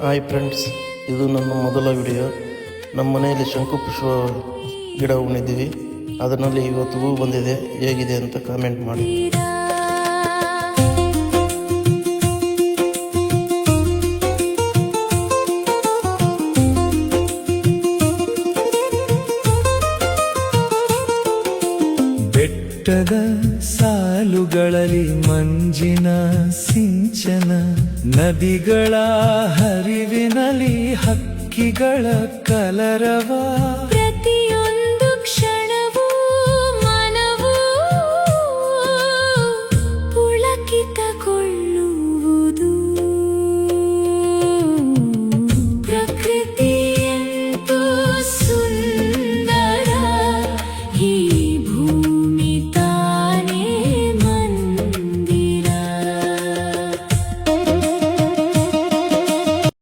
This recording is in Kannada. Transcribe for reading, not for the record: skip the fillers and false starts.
ಹಾಯ್ ಫ್ರೆಂಡ್ಸ್, ಇದು ನನ್ನ ಮೊದಲ ವಿಡಿಯೋ. ನಮ್ಮ ಮನೆಯಲ್ಲಿ ಶಂಕುಪುಷ್ಪ ಗಿಡ ಉಣಿದ್ದೀವಿ. ಅದರಲ್ಲಿ ಇವತ್ತು ಹೂ ಬಂದಿದೆ. ಹೇಗಿದೆ ಅಂತ ಕಾಮೆಂಟ್ ಮಾಡಿ. ಬೆಟ್ಟದ ಸಾಲುಗಳಲ್ಲಿ ಮಂಜಿನ ಸಿಂಚನ, ನದಿಗಳ ಹರಿವಿನಲ್ಲಿ ಹಕ್ಕಿಗಳ ಕಲರವ.